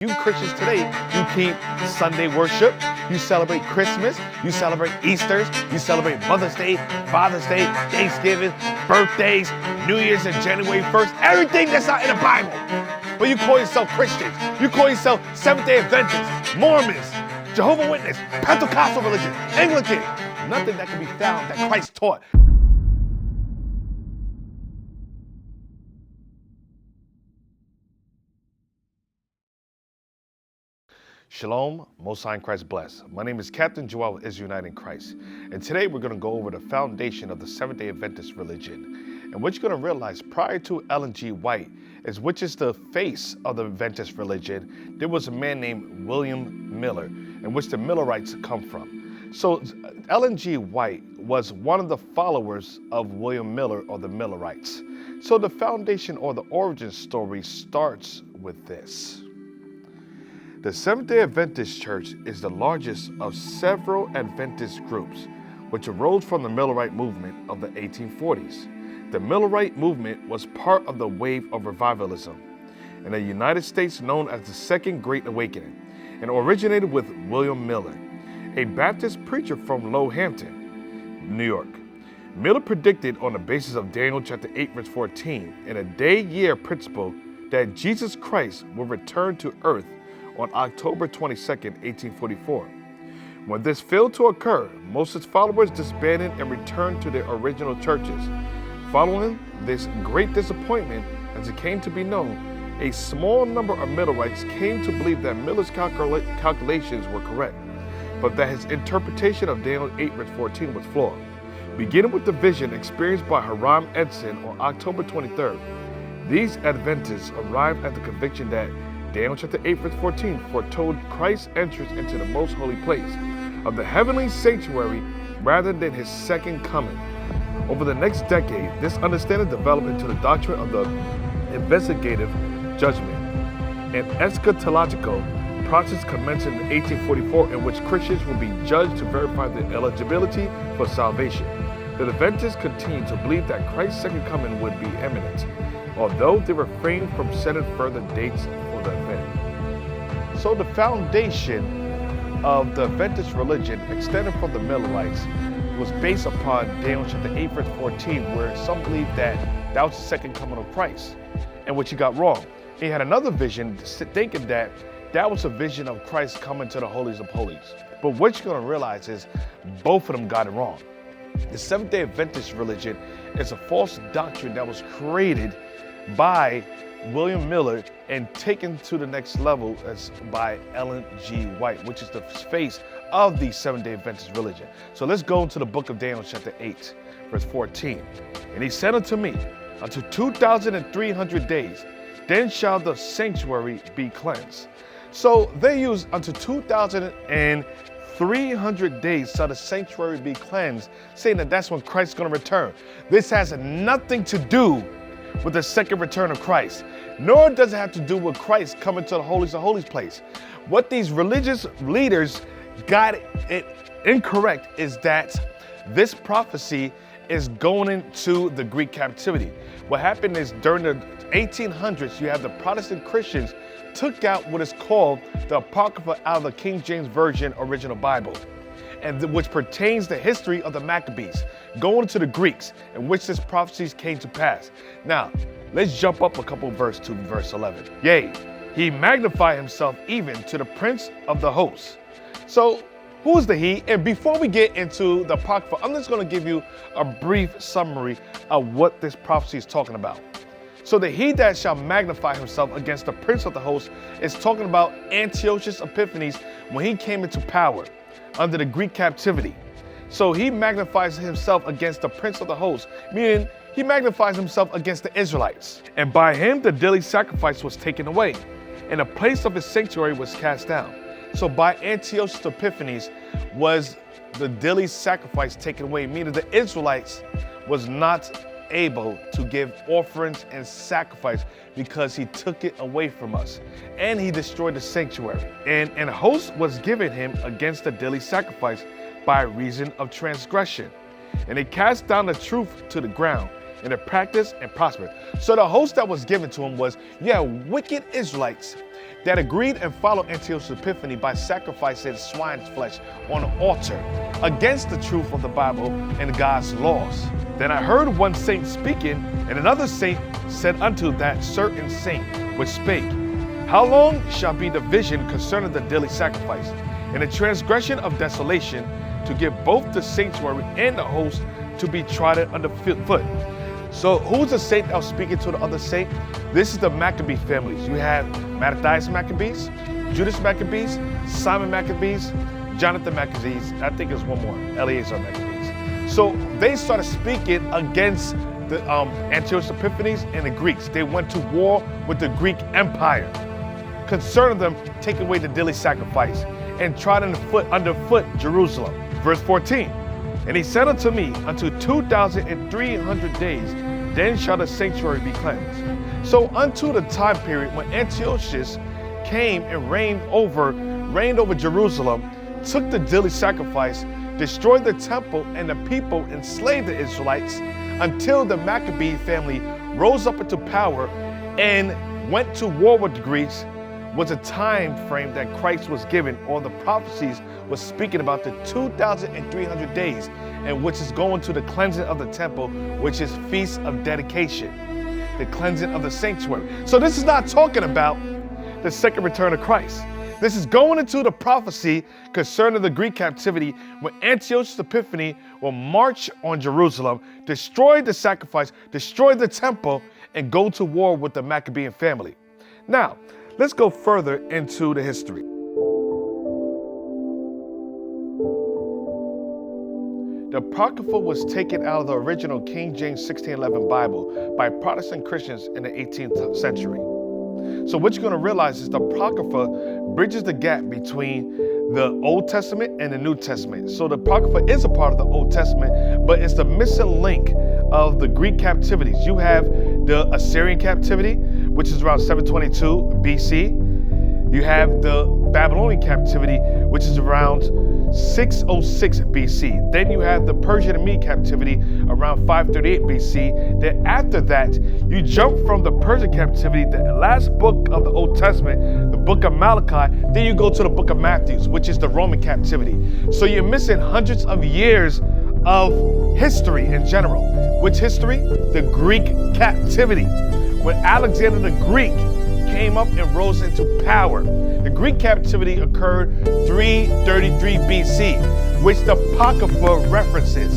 You Christians today, you keep Sunday worship, you celebrate Christmas, you celebrate Easters, you celebrate Mother's Day, Father's Day, Thanksgiving, birthdays, New Year's and January 1st, everything that's not in the Bible. But you call yourself Christians, you call yourself Seventh-day Adventists, Mormons, Jehovah's Witness, Pentecostal religion, Anglican, nothing that can be found that Christ taught. Shalom, Most High in Christ bless. My name is Captain Joel of Israel United in Christ, and today we're going to go over the foundation of the Seventh-day Adventist religion. And what you're going to realize prior to Ellen G. White, which is the face of the Adventist religion, there was a man named William Miller, in which the Millerites come from. So Ellen G. White was one of the followers of William Miller or the Millerites. So the foundation or the origin story starts with this. The Seventh-day Adventist Church is the largest of several Adventist groups, which arose from the Millerite movement of the 1840s. The Millerite movement was part of the wave of revivalism in the United States known as the Second Great Awakening, and originated with William Miller, a Baptist preacher from Lowhampton, New York. Miller predicted on the basis of Daniel chapter 8, verse 14, in a day-year principle that Jesus Christ will return to earth on October 22nd, 1844. When this failed to occur, most of his followers disbanded and returned to their original churches. Following this great disappointment, as it came to be known, a small number of Millerites came to believe that Miller's calculations were correct, but that his interpretation of Daniel 8, verse 14 was flawed. Beginning with the vision experienced by Hiram Edson on October 23rd, these Adventists arrived at the conviction that Daniel chapter 8, verse 14 foretold Christ's entrance into the most holy place of the heavenly sanctuary rather than his second coming. Over the next decade, this understanding developed into the doctrine of the investigative judgment, an eschatological process commenced in 1844 in which Christians will be judged to verify their eligibility for salvation. The Adventists continued to believe that Christ's second coming would be imminent, although they refrained from setting further dates for the event. So the foundation of the Adventist religion, extended from the Millerites, was based upon Daniel chapter 8, verse 14, where some believed that that was the second coming of Christ, and which he got wrong. He had another vision thinking that that was a vision of Christ coming to the holies of holies. But what you're going to realize is both of them got it wrong. The Seventh-day Adventist religion is a false doctrine that was created by William Miller and taken to the next level as by Ellen G. White, which is the face of the Seventh-day Adventist religion. So let's go into the book of Daniel chapter 8, verse 14. And he said unto me, unto 2,300 days, then shall the sanctuary be cleansed. So they use unto 2,300 days shall the sanctuary be cleansed, saying that that's when Christ's going to return. This has nothing to do with the second return of Christ, nor does it have to do with Christ coming to the holies of holies place. What these religious leaders got it incorrect is that this prophecy is going into the Greek captivity. What happened is during the 1800s, you have the Protestant Christians took out what is called the Apocrypha out of the King James Version original Bible, and which pertains the history of the Maccabees, going to the Greeks, in which this prophecies came to pass. Now, let's jump up a couple verse to verse 11. Yea, he magnified himself even to the prince of the hosts. So, who is the he? And before we get into the Apocrypha, I'm just going to give you a brief summary of what this prophecy is talking about. So the he that shall magnify himself against the prince of the host is talking about Antiochus Epiphanes when he came into power under the Greek captivity. So he magnifies himself against the prince of the host, meaning he magnifies himself against the Israelites. And by him the daily sacrifice was taken away, and the place of his sanctuary was cast down. So by Antiochus Epiphanes was the daily sacrifice taken away, meaning the Israelites was not able to give offerings and sacrifice because he took it away from us, and he destroyed the sanctuary. And a host was given him against the daily sacrifice by reason of transgression, and they cast down the truth to the ground, and they practiced and prospered. So the host that was given to him was, wicked Israelites that agreed and followed Antiochus Epiphanes by sacrificing swine's flesh on an altar against the truth of the Bible and God's laws. Then I heard one saint speaking, and another saint said unto that certain saint which spake, How long shall be the vision concerning the daily sacrifice, and the transgression of desolation, to give both the sanctuary and the host to be trodden under foot? So who's the saint that was speaking to the other saint? This is the Maccabee families. You have Mattathias Maccabees, Judas Maccabees, Simon Maccabees, Jonathan Maccabees, I think there's one more, Eleazar Maccabees. So they started speaking against the Antiochus Epiphanes and the Greeks. They went to war with the Greek Empire, concerning them taking away the daily sacrifice and trodden underfoot Jerusalem. Verse 14, And he said unto me, Unto 2,300 days, then shall the sanctuary be cleansed. So unto the time period when Antiochus came and reigned over Jerusalem, took the daily sacrifice, destroyed the temple and the people, enslaved the Israelites, until the Maccabee family rose up into power and went to war with the Greeks, was a time frame that Christ was given, or the prophecies was speaking about the 2,300 days, and which is going to the cleansing of the temple, which is Feast of Dedication, the cleansing of the sanctuary. So this is not talking about the second return of Christ. This is going into the prophecy concerning the Greek captivity, when Antiochus Epiphanes will march on Jerusalem, destroy the sacrifice, destroy the temple, and go to war with the Maccabean family. Now, let's go further into the history. The Apocrypha was taken out of the original King James 1611 Bible by Protestant Christians in the 18th century. So what you're going to realize is the Apocrypha bridges the gap between the Old Testament and the New Testament. So the Apocrypha is a part of the Old Testament, but it's the missing link of the Greek captivities. You have the Assyrian captivity, which is around 722 BC. You have the Babylonian captivity, which is around 606 BC. Then you have the Persian and Mede captivity around 538 BC. Then after that, you jump from the Persian captivity, the last book of the Old Testament, the book of Malachi, then you go to the book of Matthew, which is the Roman captivity. So you're missing hundreds of years of history in general. Which history? The Greek captivity. When Alexander the Greek came up and rose into power. The Greek captivity occurred 333 BC, which the Apocrypha references.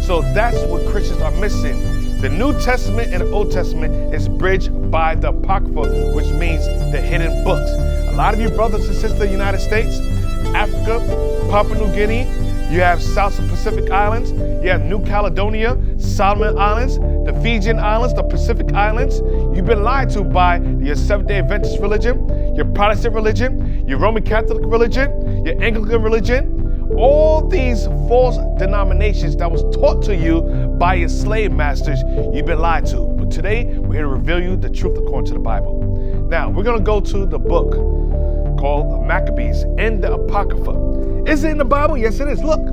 So that's what Christians are missing. The New Testament and the Old Testament is bridged by the Apocrypha, which means the hidden books. A lot of you brothers and sisters in the United States, Africa, Papua New Guinea, you have South and Pacific Islands, you have New Caledonia, Solomon Islands, the Fijian Islands, the Pacific Islands. You've been lied to by your Seventh-day Adventist religion, your Protestant religion, your Roman Catholic religion, your Anglican religion. All these false denominations that was taught to you by your slave masters, you've been lied to. But today, we're here to reveal you the truth according to the Bible. Now, we're going to go to the book called the Maccabees and the Apocrypha. Is it in the Bible? Yes, it is. Look,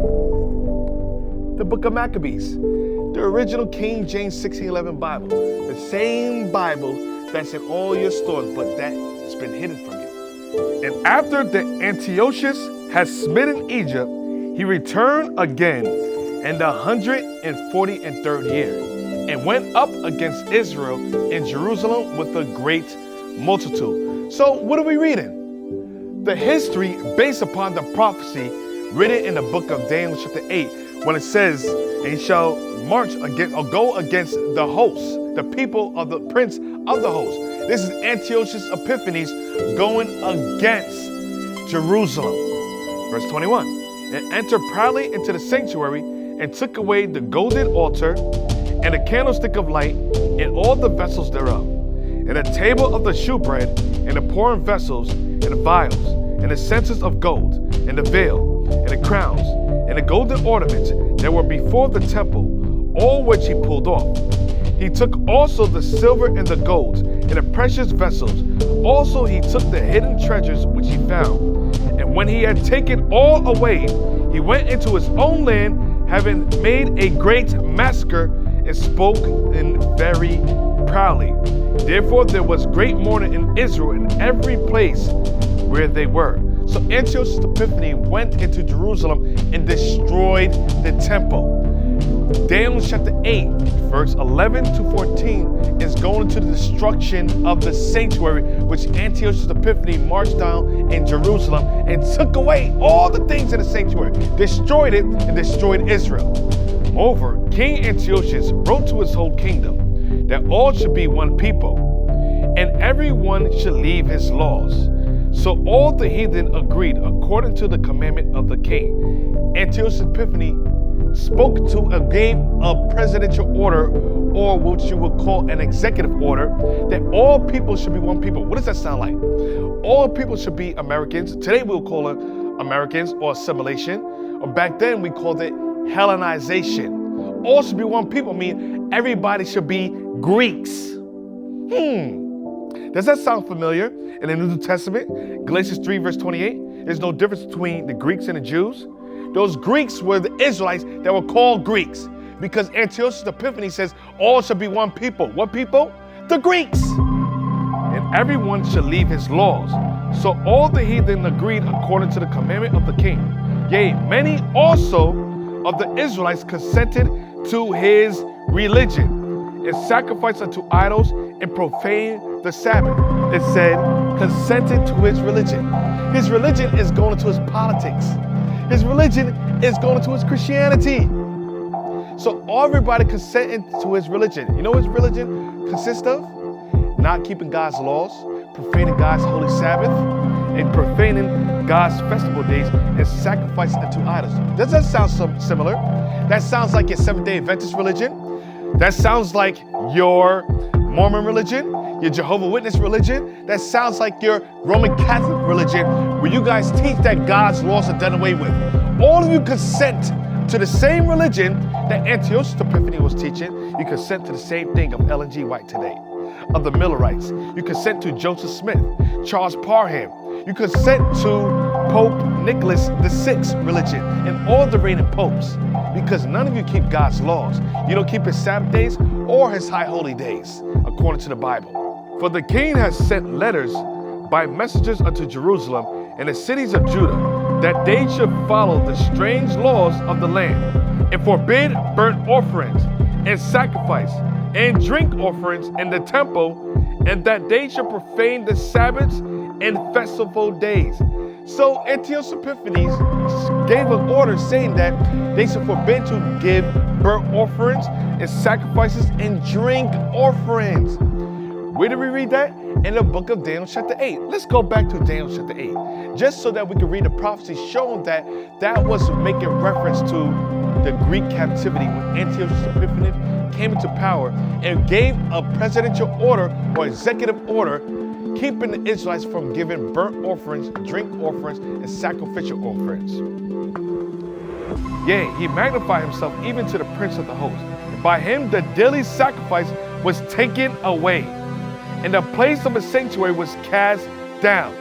the book of Maccabees, the original King James 1611 Bible, the same Bible that's in all your stores, but that's been hidden from you. And after the Antiochus had smitten Egypt, he returned again in the 143rd year, and went up against Israel in Jerusalem with a great multitude. So what are we reading? The history based upon the prophecy written in the book of Daniel chapter 8, when it says, and he shall march against or go against the host, the people of the prince of the host. This is Antiochus Epiphanes going against Jerusalem. Verse 21, and entered proudly into the sanctuary and took away the golden altar and the candlestick of light and all the vessels thereof, and the table of the shewbread and the pouring vessels and the vials and the censers of gold and the veil and the crowns and the golden ornaments that were before the temple, all which he pulled off. He took also the silver and the gold and the precious vessels. Also he took the hidden treasures which he found. And when he had taken all away, he went into his own land, having made a great massacre, and spoke in very proudly. Therefore there was great mourning in Israel in every place where they were. So Antiochus Epiphanes went into Jerusalem and destroyed the temple. Daniel chapter 8, verse 11 to 14 is going into the destruction of the sanctuary, which Antiochus Epiphanes marched down in Jerusalem and took away all the things in the sanctuary, destroyed it, and destroyed Israel. Moreover, King Antiochus wrote to his whole kingdom that all should be one people, and everyone should leave his laws. So all the heathen agreed according to the commandment of the king. Antiochus Epiphanes spoke to and gave a presidential order, or what you would call an executive order, that all people should be one people. What does that sound like? All people should be Americans. Today we'll call it Americans or assimilation. Or back then we called it Hellenization. All should be one people, mean everybody should be Greeks. Does that sound familiar? In the New Testament, Galatians 3 verse 28, there's no difference between the Greeks and the Jews. Those Greeks were the Israelites that were called Greeks, because Antiochus Epiphanes says all should be one people. What people? The Greeks. And everyone should leave his laws. So all the heathen agreed according to the commandment of the king. Yea, many also of the Israelites consented to his religion, and sacrificed unto idols, and profaned the Sabbath. It said, consented to his religion. His religion is going into his politics. His religion is going into his Christianity. So everybody consented to his religion. You know what his religion consists of? Not keeping God's laws, profaning God's holy Sabbath, and profaning God's festival days, and sacrificing unto idols. Does that sound similar? That sounds like your Seventh-day Adventist religion. That sounds like your Mormon religion, your Jehovah's Witness religion. That sounds like your Roman Catholic religion, where you guys teach that God's laws are done away with. All of you consent to the same religion that Antiochus Epiphanes was teaching. You consent to the same thing of Ellen G. White today, of the Millerites. You consent to Joseph Smith, Charles Parham. You consent to Pope Nicholas VI religion and all the reigning popes, because none of you keep God's laws. You don't keep his Sabbath days or his high holy days, according to the Bible. For the king has sent letters by messengers unto Jerusalem and the cities of Judah, that they should follow the strange laws of the land, and forbid burnt offerings and sacrifice and drink offerings in the temple, and that they should profane the Sabbaths and festival days. So Antiochus Epiphanes gave an order saying that they should forbid to give burnt offerings and sacrifices and drink offerings. Where did we read that? In the book of Daniel chapter 8. Let's go back to Daniel chapter 8, just so that we can read the prophecy showing that that was making reference to the Greek captivity when Antiochus Epiphanes came into power and gave a presidential order or executive order keeping the Israelites from giving burnt offerings, drink offerings, and sacrificial offerings. Yea, he magnified himself even to the prince of the host. And by him the daily sacrifice was taken away, and the place of a sanctuary was cast down.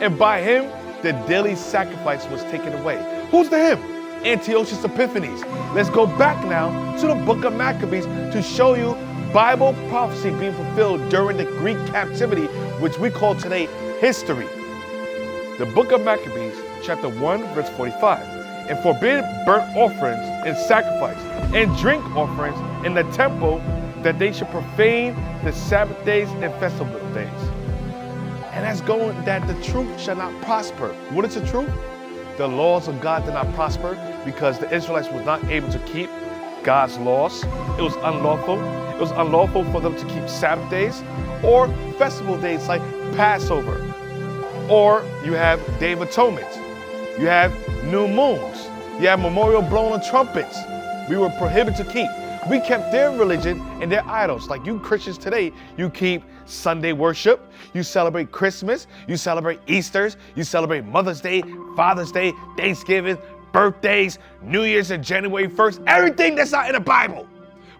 And by him the daily sacrifice was taken away. Who's the him? Antiochus Epiphanes. Let's go back now to the book of Maccabees to show you Bible prophecy being fulfilled during the Greek captivity, which we call today history. The book of Maccabees, chapter 1, verse 45. And forbid burnt offerings and sacrifice and drink offerings in the temple, that they should profane the Sabbath days and festival days. And that's going that the truth shall not prosper. What is the truth? The laws of God did not prosper because the Israelites was not able to keep God's laws. It was unlawful. It was unlawful for them to keep Sabbath days or festival days like Passover. Or you have Day of Atonement. You have new moons. You have memorial blowing of trumpets. We were prohibited to keep. We kept their religion and their idols. Like you Christians today, you keep Sunday worship, you celebrate Christmas, you celebrate Easters, you celebrate Mother's Day, Father's Day, Thanksgiving, birthdays, New Year's and January 1st, everything that's not in the Bible.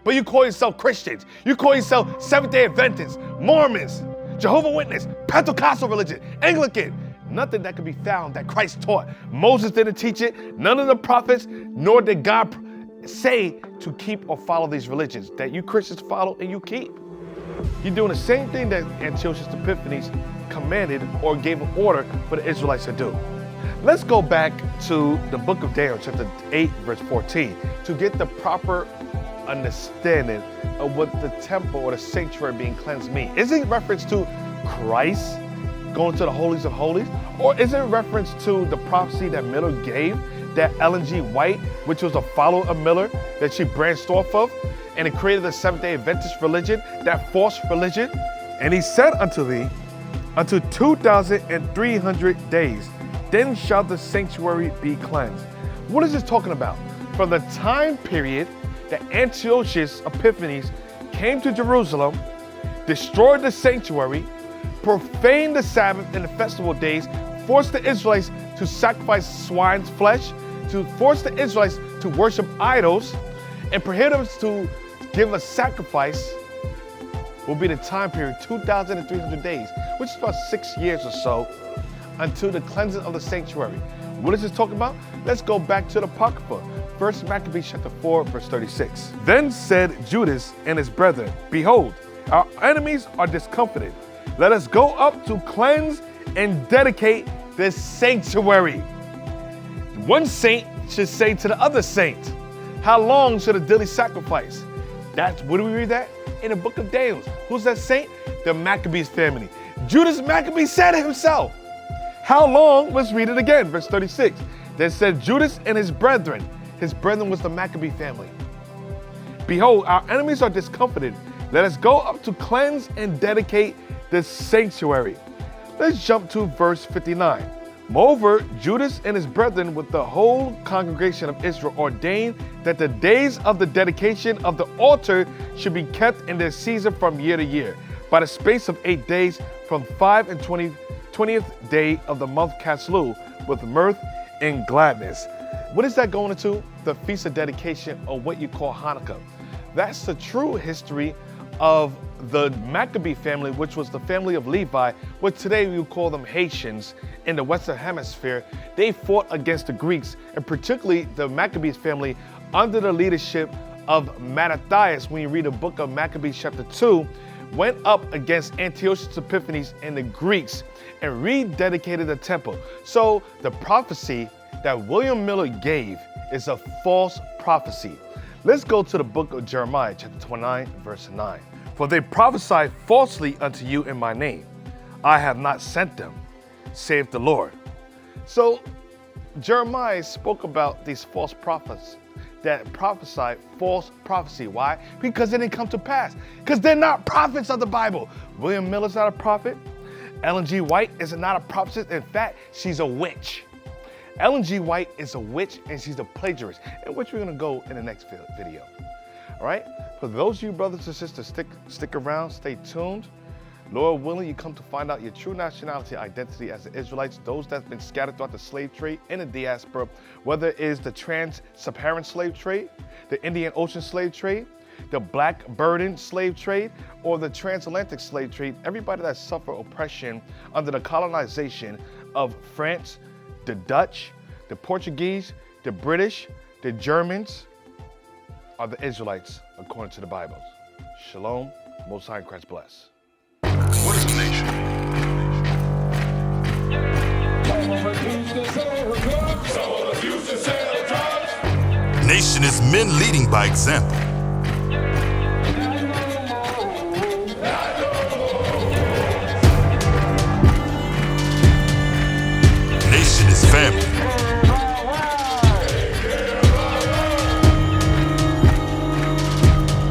But you call yourself Christians. You call yourself Seventh-day Adventists, Mormons, Jehovah's Witness, Pentecostal religion, Anglican. Nothing that can be found that Christ taught. Moses didn't teach it. None of the prophets, nor did God say to keep or follow these religions that you Christians follow and you keep. You're doing the same thing that Antiochus Epiphanes commanded or gave an order for the Israelites to do. Let's go back to the book of Daniel, chapter 8, verse 14, to get the proper understanding of what the temple or the sanctuary being cleansed means. Is it reference to Christ going to the holies of holies? Or is it reference to the prophecy that Miller gave, that Ellen G. White, which was a follower of Miller, that she branched off of, and it created the Seventh-day Adventist religion, that false religion? And he said unto thee, unto 2,300 days, then shall the sanctuary be cleansed. What is this talking about? From the time period that Antiochus Epiphanes came to Jerusalem, destroyed the sanctuary, profaned the Sabbath and the festival days, forced the Israelites to sacrifice swine's flesh, to force the Israelites to worship idols, and prohibit us to give a sacrifice, will be the time period 2,300 days, which is about 6 years or so, until the cleansing of the sanctuary. What is this talking about? Let's go back to the Apocrypha. 1 Maccabees chapter 4, verse 36. Then said Judas and his brethren, behold, our enemies are discomfited. Let us go up to cleanse and dedicate this sanctuary. One saint should say to the other saint, how long should a daily sacrifice? That's, where do we read that? In the book of Daniel. Who's that saint? The Maccabees family. Judas Maccabee said it himself. How long? Let's read it again, verse 36. Then said Judas and his brethren. His brethren was the Maccabee family. Behold, our enemies are discomfited. Let us go up to cleanse and dedicate this sanctuary. Let's jump to verse 59. Moreover, Judas and his brethren with the whole congregation of Israel ordained that the days of the dedication of the altar should be kept in their season from year to year, by the space of 8 days, from 5 and 20th day of the month Caslu, with mirth and gladness. What is that going into? The Feast of Dedication, or what you call Hanukkah. That's the true history of the Maccabee family, which was the family of Levi, what today we would call them Haitians in the Western Hemisphere. They fought against the Greeks, and particularly the Maccabees family under the leadership of Mattathias, when you read the book of Maccabees chapter 2, went up against Antiochus Epiphanes and the Greeks and rededicated the temple. So the prophecy that William Miller gave is a false prophecy. Let's go to the book of Jeremiah, chapter 29, verse 9. For they prophesy falsely unto you in my name. I have not sent them, saith the Lord. So Jeremiah spoke about these false prophets that prophesied false prophecy. Why? Because it didn't come to pass. Because they're not prophets of the Bible. William Miller's not a prophet. Ellen G. White is not a prophetess. In fact, she's a witch. Ellen G. White is a witch, and she's a plagiarist, in which we're going to go in the next video. All right? For those of you brothers and sisters, stick around, stay tuned. Lord willing, you come to find out your true nationality, identity as the Israelites, those that's been scattered throughout the slave trade in the diaspora, whether it is the trans-Saharan slave trade, the Indian Ocean slave trade, the black burden slave trade, or the transatlantic slave trade. Everybody that suffered oppression under the colonization of France, the Dutch, the Portuguese, the British, the Germans are the Israelites according to the Bible. Shalom, Most High in Christ bless. What is a nation? Nation is men leading by example. Nation is family.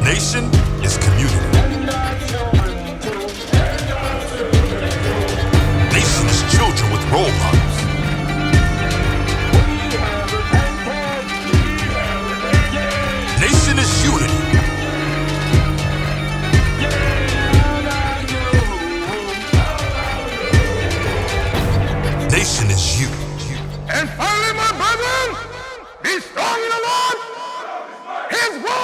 Nation is community. Nation is children with role models. Nation is unity. Nation is you. And finally, my brethren, be strong in the Lord, His word.